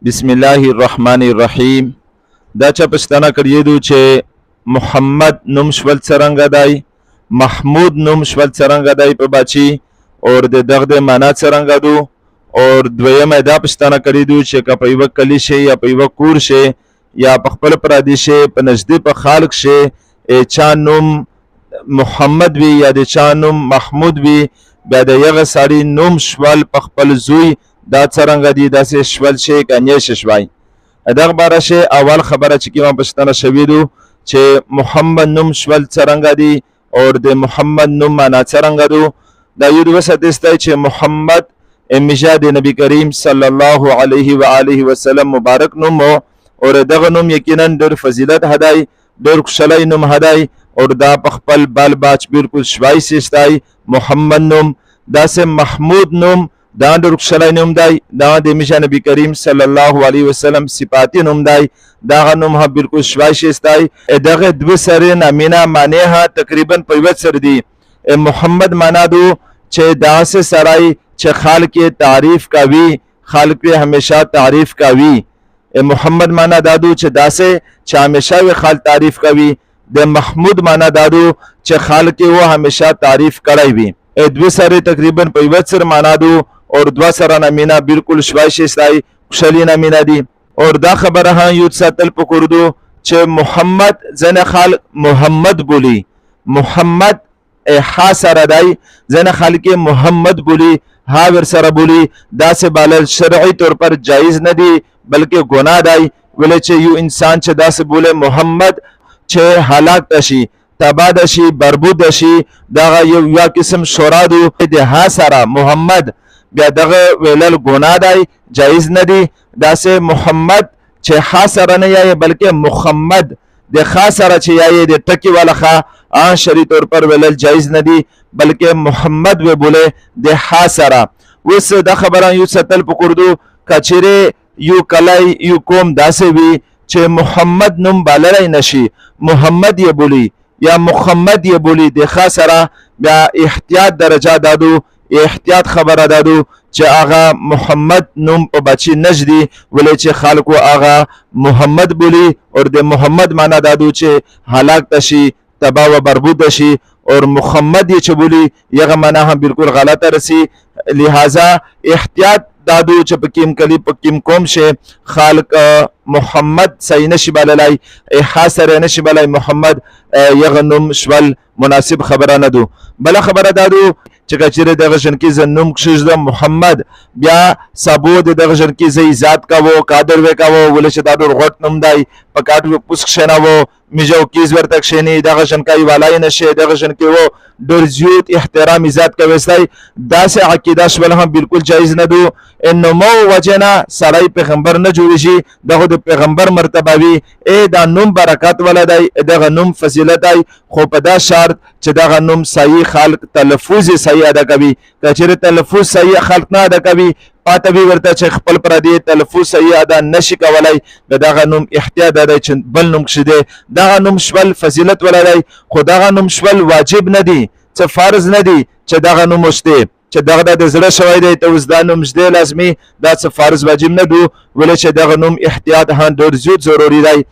بسم الله الرحمن الرحیم. دا چا پښتنه کړی دو چې محمد نوم شول څرنګه دی، محمود نوم شول څرنګه دی په بچی اور د دغه معنا څرنګه دو. اور دویمه دا پښتنه کړی دو چې که په یو کلی شي یا په یو کور شي یا په خپل پردي شي په نږدې په خالق شي چا نوم محمد وي یا د چا نوم محمود وي، بیا د یغه سړی نوم شول په خپل زوی دا څرنګه دی داسې شول شي کنه شوي. دغه باره شي اول خبره چې کیما پښتنه شوی دو چې محمد نوم شول څرنګه دی اور د محمد نوم معنا څرنګه دو. دا یو وسه دسته چې محمد امیجا د نبی کریم صلی الله علیه و آله وسلم مبارک نوم اور دغه نوم یقینا ډېر فضیلت هداي ډېر خوشاله نوم هداي اور دا په خپل بال باچ بالکل شوي سیستای. محمد نوم داسې محمود نوم دا ډېر خوشاله نوم دی، دا د امیجا نبی کریم صلی الله علیه وسلم صفاتی نوم دی، دا نوم ها بالکل شوي سیستای. دغه دو سره نامینا معنی ها تقریبا په یو سر دی. محمد معنا دو چې داسې سړی چې خالق تعریف کوي، خالق همیشه تعریف کوي. محمد معنا دادو چې داسې چې همیشه خالق تعریف کوي. د محمود معنا دادو چې خالق و همیشه تعریف کړی وي. دو سره تقریبا په یو سر معنا دو اور دو سره نامینا بالکل شوي شستای خوشالي نامینا دی. اور دا خبره ها یو ساتل پکوردو چې محمد زنه خالق محمد بولی، محمد ها سره دی زنه خالق محمد بولی ها ور سره بولی، دا سه بال شرعي طور پر جایز نه دی بلکې ګناه دی. ولې چې یو انسان چې دا سه بوله محمد چې هلاک تشي تبا دشي بربود دشي دا یو قسم شورا دو د ها سره محمد بیا دغه ویلل ګناه دی جایز نه دی. دا سه محمد چې ها سره نه یې بلکې محمد د خا سره چې یې د ټکی ولخه ان شری طور پر ویلل جایز نه دی بلکې محمد و بوله د ها سره. وس د خبره یو ستل پکوردو کچره یو کلای یو کوم داسې وی چې محمد نوم بالای نشي محمد یې بولی یا محمد یې بولی د خا سره بیا احتیاط درجه دادو، احتیاط خبره دادو چې آغا محمد نوم په بچی نجدي ولې چې خالق آغا محمد بولی اور د محمد معنا دادو چې هلاک تشي تبا و بربود شي اور محمد یې چې بولی یغه معنا هم بالکل غلطه رسی. لہذا احتیاط دادو چې پکیم کلی پکیم کوم شه خالق محمد صحیح نشي بللای حاصر نشي بلای محمد یغه نوم شول مناسب خبره نه دو. بل خبره دادو چې کچره دغه جن کې زنوم کښ محمد بیا سبو دغه جن کې زی ذات کا وو قادر وکاو ول چې دادو غټ نوم دی پکاټ پوس کښنه وو میجو کیز ورته کښنی دغه جن کای والای نشه دغه جن کې وو ډور زیات احترام ذات کا وستای داسې عقیده شول هم بالکل جایز نه دو. انه مو وجنا سړی پیغمبر نه جوړیږي دغه د پیغمبر مرتبه وي دا نوم برکات ولدای دغه نوم فضیلت دی خو په دا شرط چې دغه نوم صحیح خلق تلفظ صحیح ادا کوي. کچره تلفظ صحیح خلق نه ادا کوي پاته وی ورته چې خپل پر دی تلفظ صحیح ادا نشي کولای دغه نوم احتیاط ادا چې بل نوم شیده دغه نوم شول فضیلت ولدای خو دغه نوم شول واجب نه دی څه فرض نه دی چې دغه نوم مشته چې دغه د زړه شوی دی ته اوس دا نوم شته لازمي دا څه فرض واجب نه دو ولې چې دغه نوم احتیاط هم ډېر زیات ضروري دی.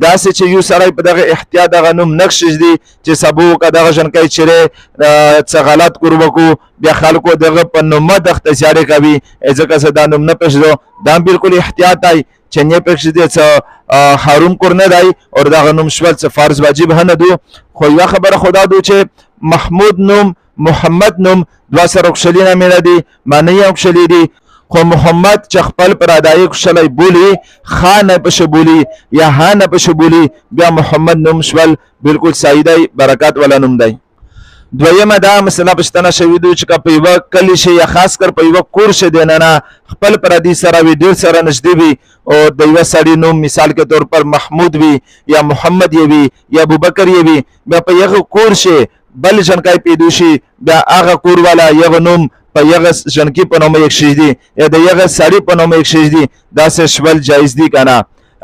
داسې چې یو سړی په دغه احتیاط دغه نوم نقش دی چې سبو کا دغه جن کوي چې څه غلط کړو کو بیا خلکو دغه په نوم د اختیار کوي ځکه چې دا نوم نه پښدو دا بالکل احتیاط دی چې نه پښدې څه حرام کور نه دی او دغه نوم شول څه فرض واجب نه دو. خو یو خبره خدا دو چې محمود نوم محمد نوم دوا سره خوشالي نه ملدي معنی یې خوشالي دي خو محمد چې خپل پر ادای خوشالي بولی خان پښ بولی یا هان پښ بولی بیا محمد نوم شول بالکل صحیح دی برکات ولا نوم دی. دویمه دا مسله پښتنه شوی دو چې په یو کلی شي یا خاص کر په یو کور شه دیننه خپل پر ادي سره وی ډیر سره نږدې وي او د یو سړي نوم مثال کے طور پر محمود وي یا محمد یې وي یا ابوبکر یې وي بیا په یو کور شه بل جنکای پیدوشي بیا هغه کور والا یو نوم په یغه جنکی په نوم یک شیدی یا د یغه سړی په نوم یک شیدی دا سه شول جایز دی کنه.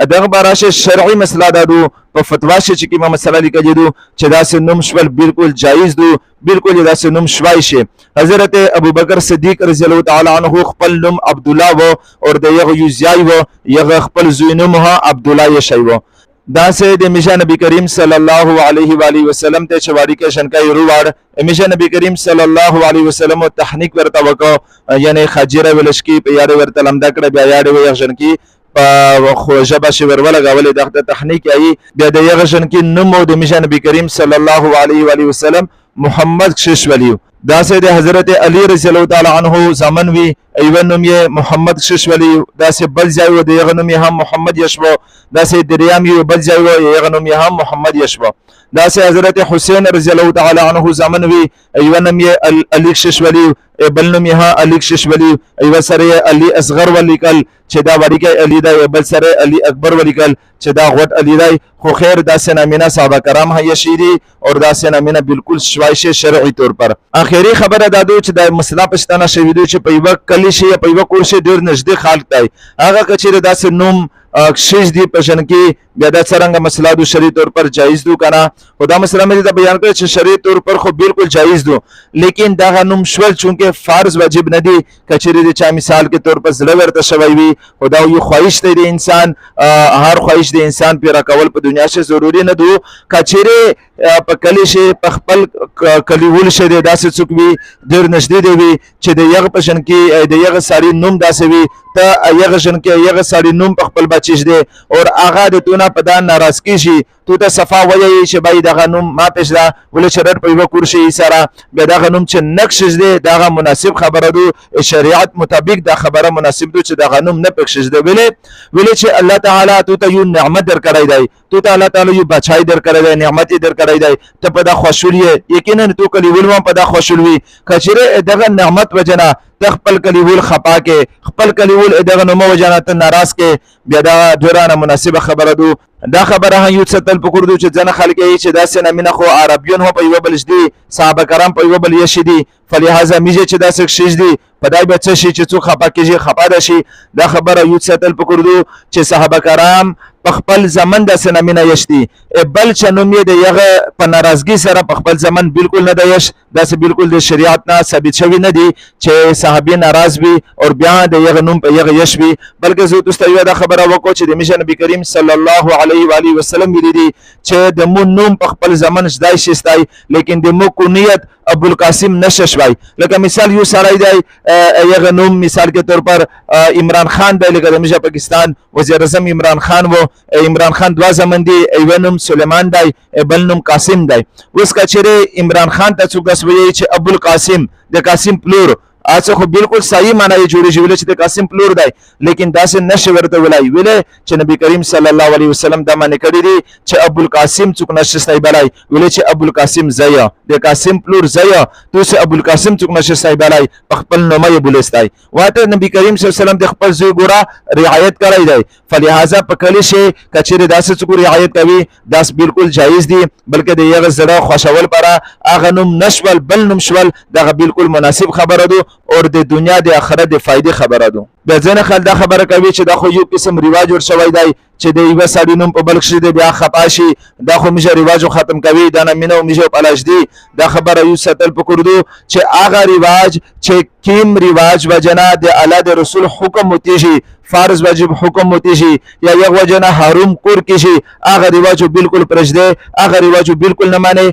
دغه براشه شرعي مسله ده په فتوا چې کومه مسله لیکلې ده چې داسې نوم شول بالکل جایز ده بالکل داسې نوم شوای شي حضرت ابوبکر صدیق رضی الله تعالی عنہ خپل نوم عبد الله و او د یغه یوزیای و یغه خپل زوی نوم عبد الله شی و دا سه د میشه نبی کریم صلی الله علیه و آله وسلم ته چواری کې شنکای روړ میشه نبی کریم صلی الله علیه وسلم تحنیک ورته وکړه یعنی خجره ولشکی په یاد ورته لمدا کړه بیا یاد وي شنکی په خوجبه شي ورولګولې دغه تحنیک ای د یغه شنکی نوم د میشه نبی کریم صلی الله علیه و آله وسلم محمد شش ولیو دا سه د حضرت علی رضی الله تعالی عنہ زمن وی ایون نوم یې محمد شش ولیو دا سه بل ځای و د یغه نوم هم محمد یشو دا سه دریام یو بل ځای و یغه نوم هم محمد یشو دا سه حضرت حسین رضی الله تعالی عنہ زمن وی ایون نوم یې علی شش ولیو بل نوم یې علی شش ولیو ایو سره علی اصغر ولیکل چې دا وړیکه علی دا بل سره علی اکبر ولیکل چې دا غټ علی دی خو خیر دا سنامینه صحابه کرام هي شيدي او دا سنامینه بالکل شوایش شرعي طور پر اخیری خبره دا دو چې د مسله پښتنه شوی دی چې په یو کلی شي په یو کور شي ډیر نږدې خلک دی هغه کچې دا نوم شش دی پښن کې بیا د څنګه مسله د شرعي طور پر جایز دو کنه خدا مسله مې دا بیان کړ چې شرعي طور پر خو بالکل جایز دو لیکن دا نوم شول چونکه فرض واجب نه دی کچې د چا مثال کې طور پر زړه ورته شوی وي خدا یو خواهش دی انسان هر خواهش د انسان پیرا کول په دنیا کې ضروری نه دو کچېره په کلی شي په خپل کلیول شه د داسې څوک وي ډیر نشدې دی وي چې د یغه پښن کې د یغه ساری نوم داسې وي ته یغه شن کې یغه ساری نوم په خپل بچیش دی او هغه د تونه په دان ناراض کیږي تو ته صفا وایي چې بای دغه نوم ما پېښ دا ولې شرط په یو کورشي سره به دغه نوم چې نقش دی دغه مناسب خبره دو شریعت مطابق دا خبره مناسب دو چې دغه نوم نه پېښ دی ویلې چې الله تعالی تو ته یو نعمت درکړی دی تو ته الله تعالی یو بچای درکړی دی نعمت درکړی دی ته په دا خوشحالي یقینا تو کلی ولوم په دا خوشحالي کچره دغه نعمت وجنه خپل کلیول خپا کې خپل کلیول دغه نوم وجنه ته ناراض کې بیا دا ډیرانه مناسبه خبره دو دا خبره هم یو څه تل پکور دو چې ځنه خلک یې چې دا سنمینه خو عربیون هو په یو بل شدي صحابه کرام په یو بل یې شدي فلهذا میجه چې دا څه شي دي پدای به څه شي چې څو خپا کېږي خپا ده شي دا خبره یو څه تل پکور دو چې صحابه کرام په خپل زمن د سنمینه یشتي بل چنوم یې د یغه په ناراضګي سره په خپل زمن بالکل نه د یش داسې بالکل د شریعت نه ثابت شوی نه دی چې صحابي ناراض وي او بیا د یغه نوم په یغه یش وي بلکې زه تاسو ته دا خبره وکړم چې د میشه نبی کریم صلی الله علیه و آله وسلم ویلي دي چې د مون نوم په خپل زمن شدای شستای لیکن د مو کونیت ابو القاسم نششوي لکه مثال یو سړی دی یغه نوم مثال کے طور پر عمران خان دی لکه د میشه پاکستان وزیر اعظم عمران خان وو عمران خان دوا زمن دی ایو نوم سلیمان دی بل نوم قاسم دی اوس کچره عمران خان ته څوک وایي چې ابو القاسم د قاسم پلور اڅه خو بالکل صحیح معنی جوړی شوی چې د قاسم پلور دی لیکن داسې نشه ورته ولای ویل چې نبی کریم صلی الله علیه وسلم دا معنی کړی دی چې ابو القاسم څوک نشستای بلای ویل چې ابو القاسم زیا د قاسم پلور زیا تو چې ابو القاسم څوک نشستای بلای خپل نوم یې بولستای واته نبی کریم صلی الله علیه وسلم د خپل زوی ګورا رعایت کړی دی فلهذا په کلی شي کچره داسې څوک رعایت کوي داس بالکل جایز دی بلکې د یغه زړه خوشول پر اغه نوم نشول بل نوم شول دا بالکل مناسب خبره ده اور د دنیا د آخرت د فائدې خبره ده د ځنه خل دا خبره کوي چې دا خو یو قسم ریواج ور شوی دی چې د یو سړی نوم په بلک شي د بیا خپاشي دا خو میشه ریواج ختم کوي دا نه مینه او میشه پلاش دی دا خبره یو ستل پکوردو چې هغه ریواج چې کیم ریواج وجنا د الله د رسول حکم متیشي فرض واجب حکم متیشي یا یو وجنا حرام کور کیشي هغه ریواج بالکل پرجده هغه ریواج بالکل نه معنی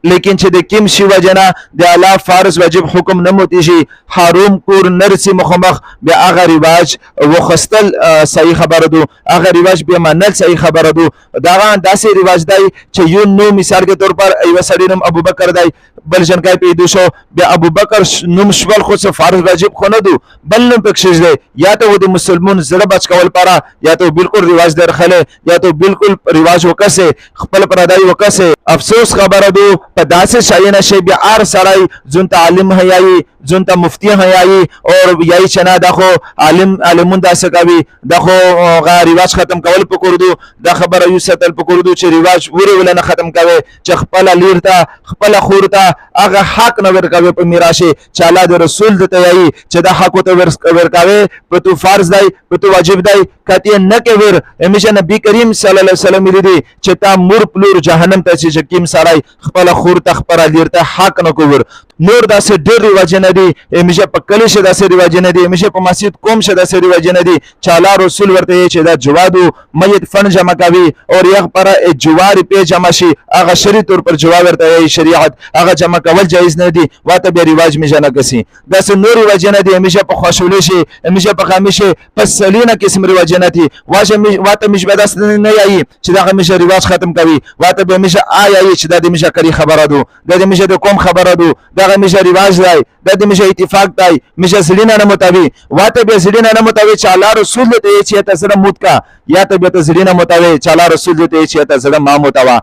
لیکن چې د کیم شی وجنا د الله فرض واجب حکم نه موتی شي حرام کور نرسي مخمخ به هغه رواج وخستل صحیح خبره دو هغه رواج به منل صحیح خبره دو دا داسې رواج دی چې یو نو مثال کے طور پر ایو سړی نوم ابوبکر دی بل جنکای پیدا شو به ابوبکر نوم شول خو فرض واجب خو نه دو بل نوم پکښ دی یا ته د مسلمان زړه بچ کول پاره یا ته بالکل رواج درخله یا ته بالکل رواج وکسه خپل پردای وکسه افسوس خبره دو په داسې شای نه شي بیا هر سړی ځون ته عالم هیایي ځون ته مفتی هیایي او یایي چې نه دا خو عالمون داسې کوي دا خو رواج ختم کول په کوردو دا خبره یو ساتل په کوردو چې رواج ور نه ختم کوي چې خپل لیر ته خپل خور ته هغه حق نه ورکوي په میراث چې الله د رسول د تیایي چې دا حق ته ورکوي په تو فرض دی په تو واجب دی کته نه کوي همیشه نبی کریم صلی الله علیه وسلم لري چې تا مور پلور جهنم ته چې کیم سړی خپل خور ته خپل لیر ته حق نه کوي نور داسې ډېر رواج نه دي همیشه په کلی شه داسې رواج نه دي همیشه په مسجد کوم شه داسې رواج نه دي چې الله رسول ورته چې دا جوادو میت فن جمع کوي او یغ پر جوار په جمع شي هغه شری طور پر جواب ورته شریعت هغه جمع کول جایز نه دي واته به رواج میشه نه کسي داسې نور رواج نه دي همیشه په خوشولې شي همیشه په خامشه په سلینه قسم رواج نه دي واته مش به داس نه یایي چې دا همیشه رواج ختم کوي واته به همیشه آیایي چې دا همیشه کری خبره دو دا همیشه د کوم خبره دو دا همیشه رواج دی دا همیشه اتفاق دی همیشه سلینه نه مطابق واته به سلینه نه مطابق چې الله رسول ته چې تاسو موت کا یا ته به سلینه مطابق چې الله رسول ته چې تاسو ما متوا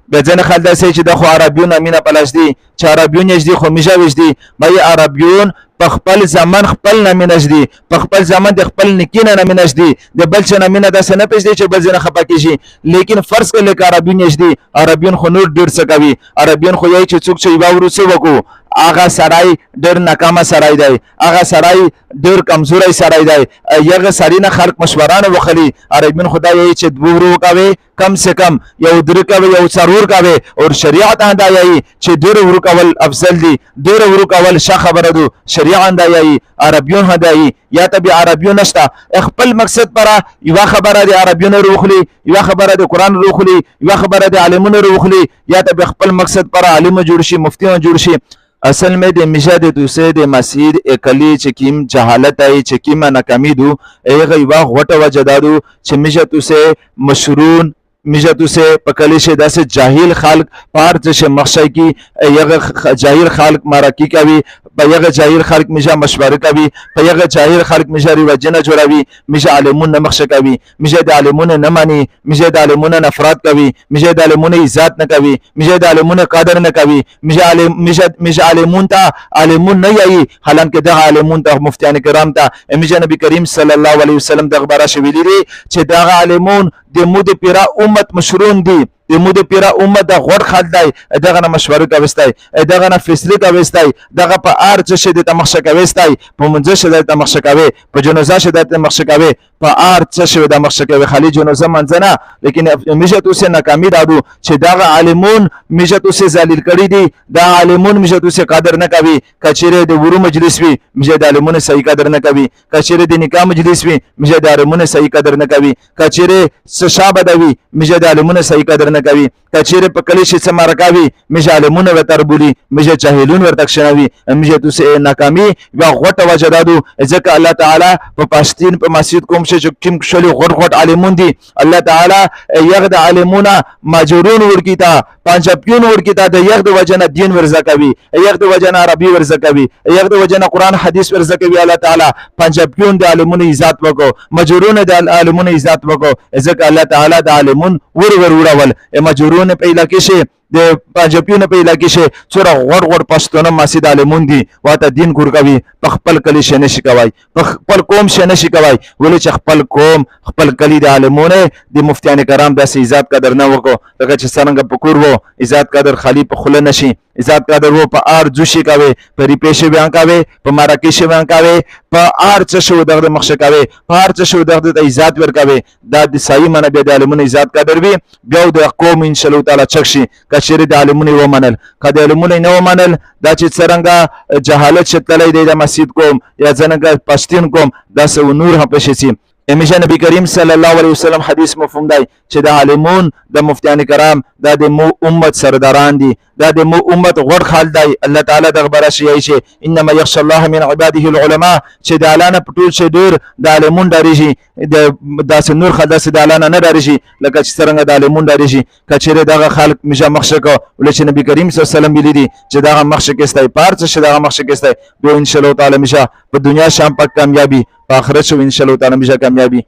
به ځنه خلک سي چې د خو عربيون امینه پلاش دي چې عربيون یې دي خو میشه وځ دي بای عربيون په خپل زمان خپل نمینش دي په خپل زمان د خپل نکینه نمینش دي د بل څه نمینه د سنه پېژ دي چې بل ځنه خپه کیږي لیکن فرض کله ک عربيون یې دي عربيون خو نور ډیر څه کوي عربيون خو یې چې څوک چې یو ورسې وکړو هغه سړی ډېر ناکامه سړی دی هغه سړی ډېر کمزوری سړی دی یغه سړی نه خلق مشورانه وخلی عربین خدای چې دوورو کوي کم سے کم یو در کوي یو ضرور کوي او شریعت هدايي چې ډېر ورو کول افضل دي ډېر ورو کول ښه خبره ده شریعت هدايي عربیون هدايي یا ته به عربیون نشته خپل مقصد پر یو خبره دی عربیون روخلی یو خبره دی قران روخلی یو خبره دی عالمون روخلی یا ته خپل مقصد پر عالم جوړ شي مفتیان جوړ شي اصل میں د میشه د دوسه د مسجد اکلی چکیم جهالت ای چکیم ناکامی دو ایغه یو غټه وجدادو چې میشه توسه مشرون میشه توسه پکلیشه داسه جاهل خلق پار چې مخشای کی یغه جاهل خلق مراکی کوي په یغه جاهل خلق میشه مشوره کوي په یغه جاهل خلق میشه ریواجنه جوړوي میشه عالمون نه مخشه کوي میشه د عالمون نه مانی میشه د عالمون نفرت کوي میشه د عالمون عزت نه کوي میشه د عالمون قدر نه کوي میشه عالمون ته عالمون نه یي حالانکه د عالمون ته مفتیان کرام ته میشه نبی کریم صلی الله علیه وسلم د خبره شویلی دي چې د عالمون د مود پیرا امت مشرون دي د مود پیرا امت د غوړ خلک دی دغه نه مشوره کوي دغه نه فیصله کوي دغه په ارچ شه د تمخشه کوي په منځ شه د تمخشه کوي په جنازه شه د تمخشه کوي په ارچ شه د تمخشه کوي خالي جنازه منځنه لیکن میشه توسه ناکامی دادو چې دغه عالمون میشه توسه ذلیل کړی دي د عالمون میشه توسه قدر نه کوي کچېره د ورو مجلس وي میشه د عالمون صحیح قدر نه کوي کچېره د نکاح مجلس وي میشه د عالمون صحیح قدر نه کوي کچېره شابه دوي میشه د عالمون صحیح قدر نه کوي کچېره په کلی شي سمار کوي میشه عالمون و تربولي میشه جاهلون ورته شنوي میشه توسه ناکامی یا غټه وجدادو ځکه الله تعالی په پښتين په مسجد کوم چې کوم شلي غټ عالمون دي الله تعالی یغد عالمونه ماجورون ورکیتا پنځپیون ورکیتا د یغد وجنه دین ورزه کوي یغد وجنه عربي ورزه کوي یغد وجنه قران حديث ورزه کوي الله تعالی پنځپیون د عالمونه عزت وکړو ماجورون د عالمونه عزت وکړو ځکه الله تعالی د عالمون ورول ماجورون په علاقې شي د پنځپیونه په علاقې شي څوره غړ پښتون مسجد عالمون دي واته دین ګور کوي په خپل کلی شنه شي کوي په خپل قوم شنه شي کوي ولې چې خپل قوم خپل کلی د عالمونه د مفتیان کرام د عزت قدر نه وکړو دغه چې څنګه پکور وو عزت قدر خالی په خله نشي عزت قدر وو په ار جوشي کوي په ریپېشه بیان کوي په مراکش بیان کوي په ار څه شو دغه مخشه کوي په ار څه شو دغه د عزت ور کوي دا د صحیح منه به د عالمونه عزت قدر وي بیا د قوم ان شاء الله تعالی چکشي کچېره د عالمونه و منل کله عالمونه نه و منل دا چې څنګه جهالت شتلې د مسجد کوم یا څنګه پښتون کوم دا سو نور هم پېښې همیشه نبی کریم صلی الله علیه وسلم حدیث مفهوم دی چې د عالمون د مفتیان کرام د امت سرداران دي د امت غړ خال دی الله تعالی د خبره شي چې انما یخشى الله من عباده العلماء چې د اعلان پټول شي ډیر د عالمون ډاریږي د نور خداسه د اعلان نه ډاریږي لکه چې څنګه د عالمون ډاریږي کچېره دغه خلق مشه مخشه کو ولې چې نبی کریم صلی الله علیه وسلم ویلي چې دغه مخشه کېستای پارڅ شه دغه مخشه کېستای به ان شاء الله تعالی مشه په دنیا شام په کامیابی په آخرت شو ان شاء الله تعالی مشه کامیابی